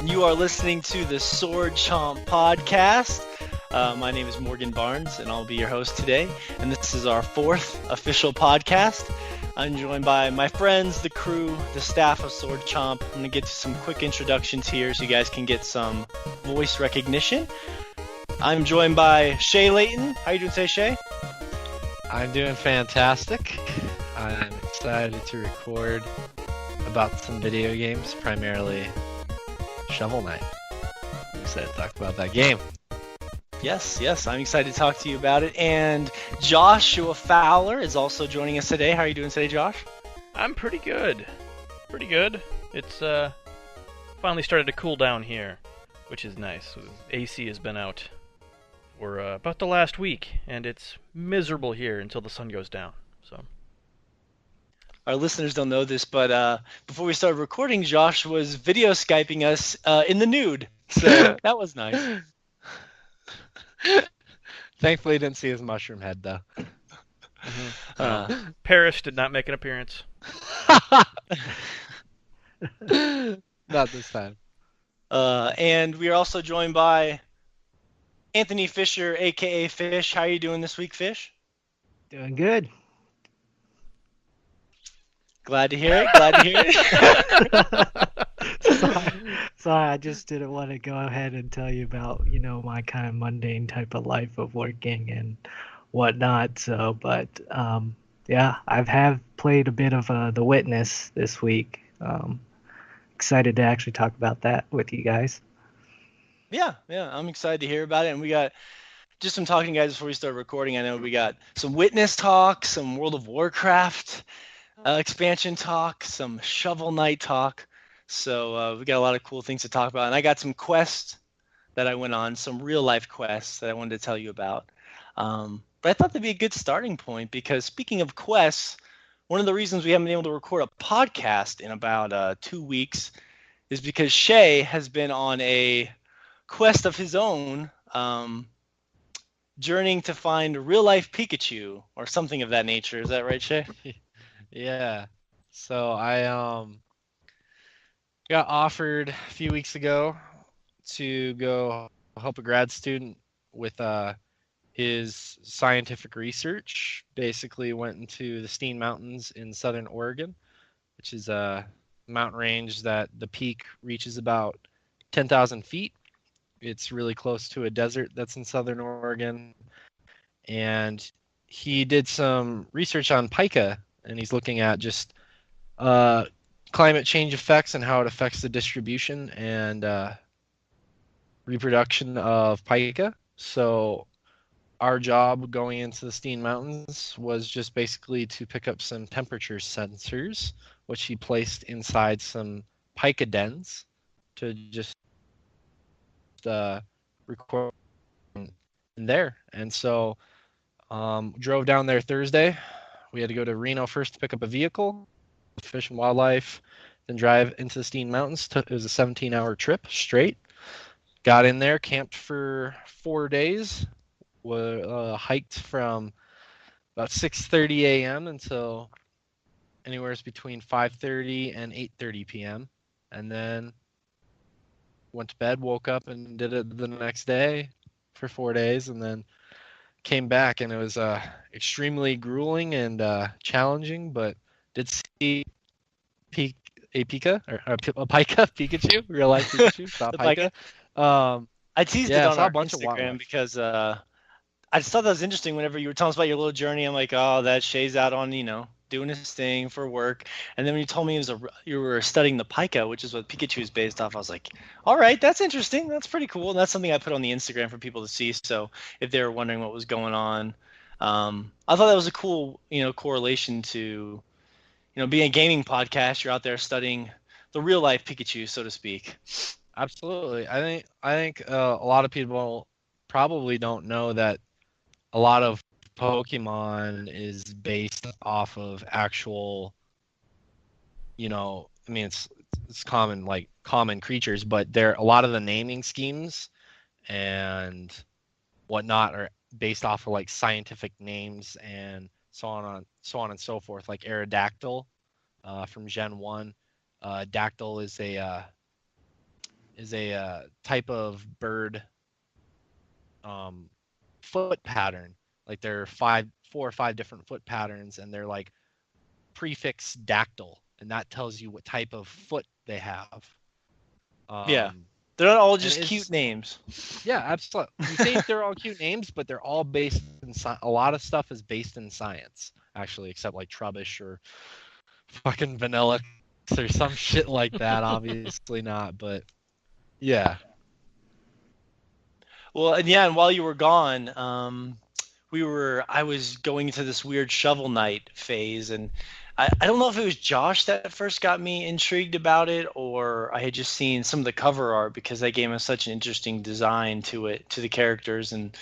You are listening to the Sword Chomp podcast. My name is Morgan Barnes, and I'll be your host today. And this is our fourth official podcast. I'm joined by my friends, the crew, the staff of Sword Chomp. I'm going to get to some quick introductions here so you guys can get some voice recognition. I'm joined by Shay Layton. How you doing today, Shay? I'm doing fantastic. I'm excited to record about some video games, primarily Shovel Knight. I'm excited to talk about that game. Yes, I'm excited to talk to you about it. And Joshua Fowler is also joining us today. How are you doing today, Josh? I'm pretty good. It's finally started to cool down here, which is nice. AC has been out for about the last week, and it's miserable here until the sun goes down. So, our listeners don't know this, but before we started recording, Josh was video Skyping us in the nude. So that was nice. Thankfully, I didn't see his mushroom head, though. Paris did not make an appearance. Not this time. And we are also joined by Anthony Fisher, a.k.a. Fish. How are you doing this week, Fish? Doing good. Glad to hear it. Sorry, I just didn't want to go ahead and tell you about, my kind of mundane type of life of working and whatnot. So, but yeah, have played a bit of The Witness this week. Excited to actually talk about that with you guys. Yeah, I'm excited to hear about it. And we got just some talking guys before we start recording. I know we got some Witness talk, some World of Warcraft expansion talk, some Shovel Knight talk. So we got a lot of cool things to talk about. And I got some quests that I went on, some real life quests that I wanted to tell you about. But I thought that'd be a good starting point because speaking of quests, one of the reasons we haven't been able to record a podcast in about 2 weeks is because Shay has been on a quest of his own, journeying to find real life Pikachu or something of that nature. Is that right, Shay? Yeah. So I got offered a few weeks ago to go help a grad student with his scientific research. Basically went into the Steen Mountains in southern Oregon, which is a mountain range that the peak reaches about 10,000 feet. It's really close to a desert that's in southern Oregon. And he did some research on pika, and he's looking at just climate change effects and how it affects the distribution and reproduction of pika. So our job going into the Steen Mountains was just basically to pick up some temperature sensors, which he placed inside some pika dens to just record in there. And so drove down there Thursday. We had to go to Reno first to pick up a vehicle, Fish and Wildlife, then drive into the Steen Mountains. It was a 17-hour trip straight. Got in there, camped for 4 days. Hiked from about 6:30 a.m. until anywhere between 5:30 and 8:30 p.m. And then went to bed, woke up, and did it the next day for 4 days, and then came back, and it was extremely grueling and challenging, but did see a pika, Pikachu, real life Pikachu, saw pika. I teased it on our bunch Instagram because I just thought that was interesting. Whenever you were telling us about your little journey, I'm like, oh, that Shay's out on, doing his thing for work. And then when you told me you were studying the pika, which is what Pikachu is based off, I was like, all right, that's interesting. That's pretty cool. And that's something I put on the Instagram for people to see. So if they were wondering what was going on, I thought that was a cool, correlation to, being a gaming podcast. You're out there studying the real life Pikachu, so to speak. Absolutely. I think a lot of people probably don't know that a lot of Pokemon is based off of actual, it's common creatures, but a lot of the naming schemes and whatnot are based off of like scientific names and so on and so forth. Like Aerodactyl from Gen 1. Dactyl is is a type of bird foot pattern. Like there are 4 or 5 different foot patterns, and they're like prefix dactyl, and that tells you what type of foot they have. Yeah. Um, They're not all and just cute it's names. yeah, absolutely. You say they're all cute names, but they're all based in a lot of stuff is based in science, actually, except like Trubbish or fucking Vanilla or some shit like that. Obviously not, but yeah, Well, and yeah, and while you were gone, I was going into this weird Shovel Knight phase, and I don't know if it was Josh that first got me intrigued about it, or I had just seen some of the cover art because that game has such an interesting design to it, to the characters, and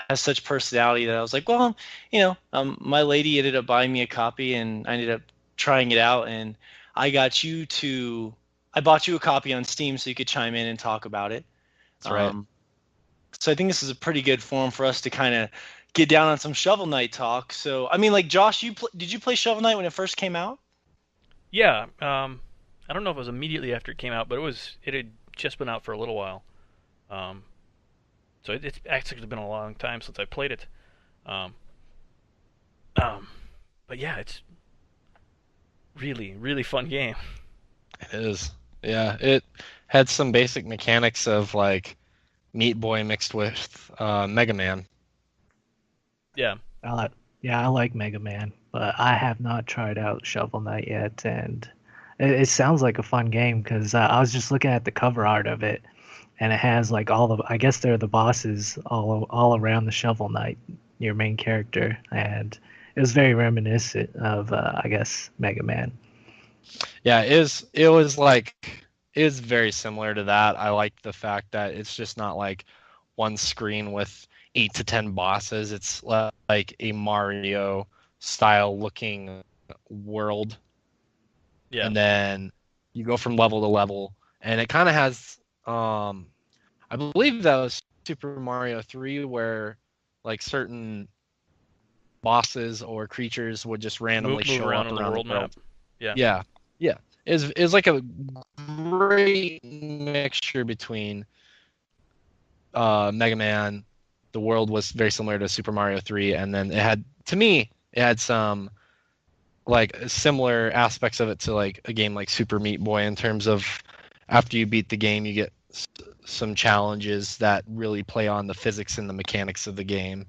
has such personality that I was like, well, my lady ended up buying me a copy, and I ended up trying it out, and I got you to, I bought you a copy on Steam so you could chime in and talk about it. that's right. Um, so I think this is a pretty good forum for us to kind of get down on some Shovel Knight talk. So I mean, like Josh, did you play Shovel Knight when it first came out? Yeah. I don't know if it was immediately after it came out, but it had just been out for a little while. Um, so it's actually been a long time since I played it. Um, um, but yeah, it's really really fun game. It is. Yeah, it had some basic mechanics of like Meat Boy mixed with Mega Man. Yeah. Yeah, I like Mega Man, but I have not tried out Shovel Knight yet, and it sounds like a fun game because I was just looking at the cover art of it, and it has like I guess they're the bosses all around the Shovel Knight, your main character, and it was very reminiscent of I guess Mega Man. Yeah, it was very similar to that. I like the fact that it's just not like one screen with 8 to 10 bosses. It's like a Mario style looking world, Yeah. and then you go from level to level, and it kind of has I believe that was Super Mario 3 where like certain bosses or creatures would just randomly Move show around up on the around the world map. world. Yeah. Yeah, yeah. Is like a great mixture between Mega Man. The world was very similar to Super Mario 3, and then it had some like similar aspects of it to like a game like Super Meat Boy in terms of after you beat the game, you get some challenges that really play on the physics and the mechanics of the game.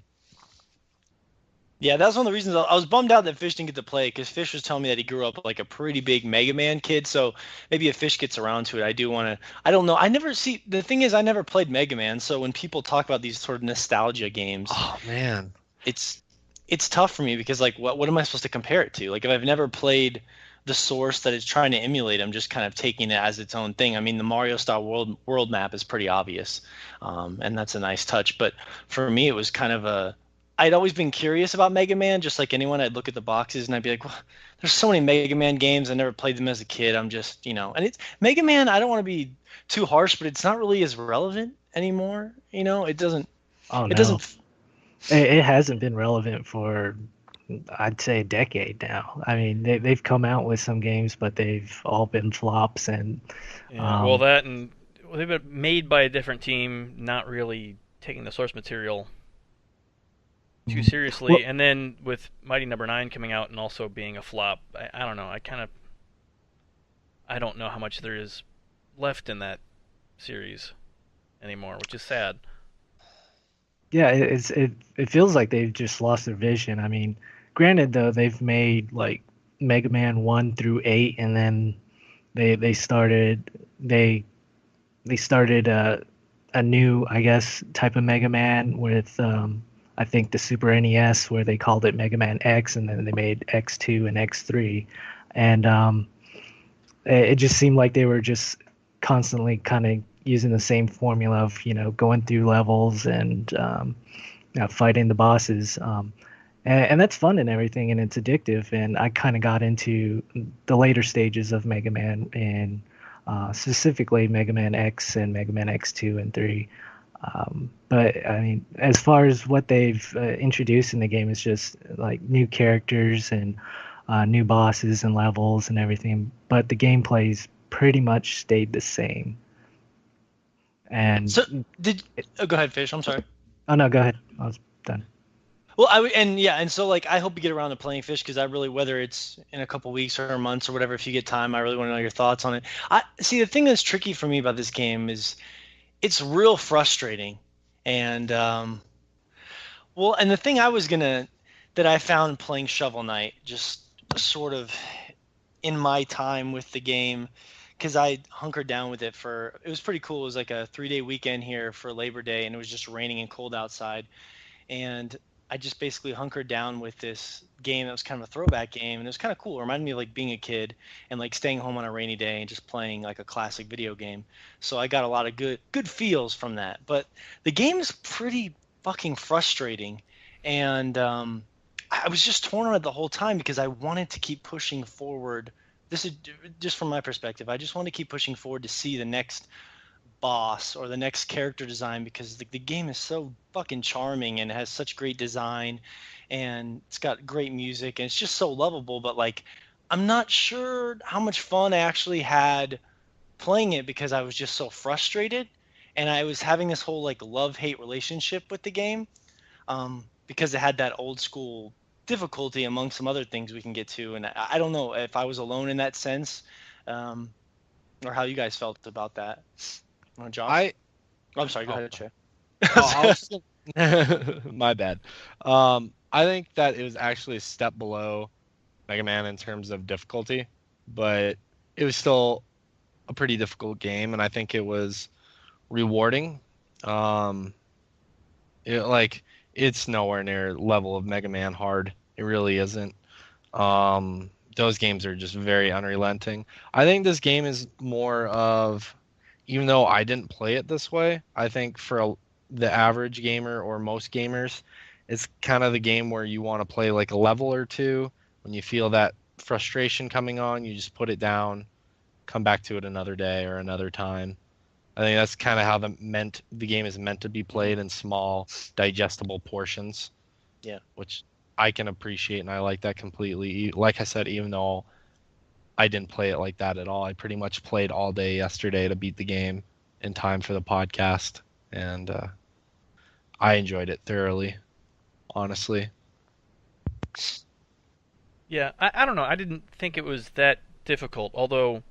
Yeah, that's one of the reasons I was bummed out that Fish didn't get to play because Fish was telling me that he grew up like a pretty big Mega Man kid. So maybe if Fish gets around to it, I do want to. I don't know. I never see. The thing is, I never played Mega Man. So when people talk about these sort of nostalgia games, Oh man. it's it's tough for me because like what am I supposed to compare it to? Like if I've never played the source that it's trying to emulate, I'm just kind of taking it as its own thing. I mean, the Mario style world map is pretty obvious, and that's a nice touch. But for me, it was kind of a I'd always been curious about Mega Man, just like anyone. I'd look at the boxes and I'd be like, well, there's so many Mega Man games. I never played them as a kid. I'm just, and it's Mega Man. I don't want to be too harsh, but it's not really as relevant anymore. Oh It no, doesn't. it hasn't been relevant for I'd say a decade now. I mean, they've come out with some games, but they've all been flops, and Yeah. Well, um, that and they've been made by a different team, not really taking the source material too seriously. well, And then with Mighty Number 9 coming out and also being a flop, I don't know. I don't know how much there is left in that series anymore, which is sad. yeah, it feels like they've just lost their vision. I mean, granted though, they've made like Mega Man 1 through 8, and then they started they started a new, I guess, type of Mega Man with I think the Super NES where they called it Mega Man X, and then they made X2 and X3, and it just seemed like they were just constantly kind of using the same formula of going through levels and fighting the bosses. And that's fun and everything, and it's addictive. And I kind of got into the later stages of Mega Man, and specifically Mega Man X and Mega Man X2 and 3. But I mean, as far as what they've introduced in the game, it's just like new characters and new bosses and levels and everything. But the gameplay's pretty much stayed the same. And So go ahead, Fish. I'm sorry. oh no, go ahead. I was done. Well, and so like I hope you get around to playing Fish because I really, whether it's in a couple weeks or months or whatever, if you get time, I really want to know your thoughts on it. I see the thing that's tricky for me about this game is it's real frustrating, and well, and the thing that I found playing Shovel Knight, just sort of in my time with the game, because I hunkered down with it it was pretty cool. It was like a 3-day weekend here for Labor Day, and it was just raining and cold outside. And I just basically hunkered down with this game that was kind of a throwback game, and it was kind of cool. It reminded me of like being a kid and like staying home on a rainy day and just playing like a classic video game. So I got a lot of good feels from that. But the game is pretty fucking frustrating, and I was just torn on it the whole time because I wanted to keep pushing forward. This is just from my perspective. I just want to keep pushing forward to see the next boss or the next character design because the game is so fucking charming and has such great design and it's got great music and it's just so lovable. But like, I'm not sure how much fun I actually had playing it because I was just so frustrated and I was having this whole like love-hate relationship with the game, because it had that old school difficulty among some other things we can get to. And I don't know if I was alone in that sense, um, or how you guys felt about that. Josh? I'm sorry. Go ahead, Che. I was my bad. I think that it was actually a step below Mega Man in terms of difficulty, but it was still a pretty difficult game, and I think it was rewarding. Um, it's nowhere near level of Mega Man hard. It really isn't. Those games are just very unrelenting. I think this game is more of, even though I didn't play it this way, I think the average gamer or most gamers, it's kind of the game where you want to play like a level or two. When you feel that frustration coming on, you just put it down, come back to it another day or another time. I think that's kind of how the game is meant to be played in small, digestible portions. Yeah. Which I can appreciate, and I like that completely. Like I said, even though I didn't play it like that at all, I pretty much played all day yesterday to beat the game in time for the podcast, and I enjoyed it thoroughly, honestly. Yeah, I don't know. I didn't think it was that difficult, although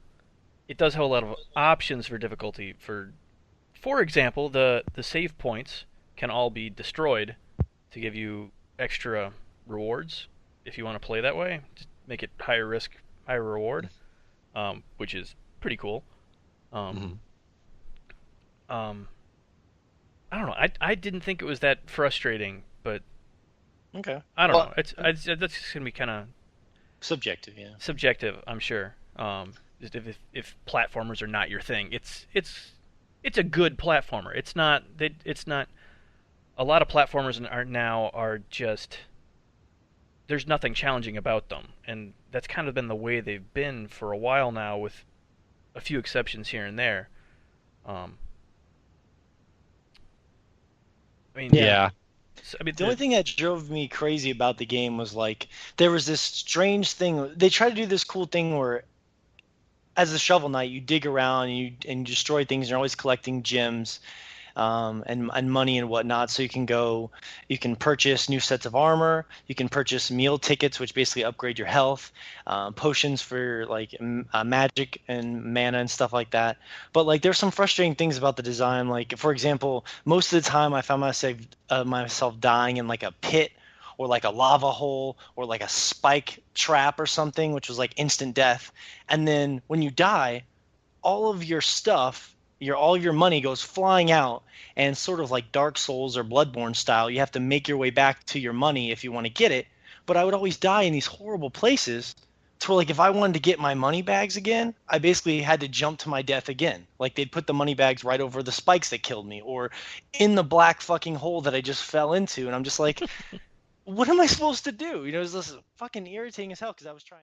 it does have a lot of options for difficulty. For example, the save points can all be destroyed to give you extra rewards if you want to play that way. Just make it higher risk, higher reward, which is pretty cool. Um, um, I don't know. I didn't think it was that frustrating, but Okay. I don't know. That's just gonna be kind of Subjective, yeah. subjective, I'm sure. Just if platformers are not your thing, it's a good platformer. It's not. A lot of platformers are just, there's nothing challenging about them, and that's kind of been the way they've been for a while now, with a few exceptions here and there. I mean, Yeah. I mean, The only thing that drove me crazy about the game was like there was this strange thing. They try to do this cool thing where as a Shovel Knight, you dig around and you destroy things. And you're always collecting gems, and money and whatnot. So you can purchase new sets of armor. You can purchase meal tickets, which basically upgrade your health, potions for like magic and mana and stuff like that. But like, there's some frustrating things about the design. Like, for example, most of the time I found myself dying in like a pit or like a lava hole or like a spike trap or something, which was like instant death. And then when you die, all of your stuff, all your money goes flying out, and sort of like Dark Souls or Bloodborne style, you have to make your way back to your money if you want to get it. But I would always die in these horrible places to where like if I wanted to get my money bags again, I basically had to jump to my death again. Like they'd put the money bags right over the spikes that killed me or in the black fucking hole that I just fell into, and I'm just like, what am I supposed to do? It's just fucking irritating as hell because I was trying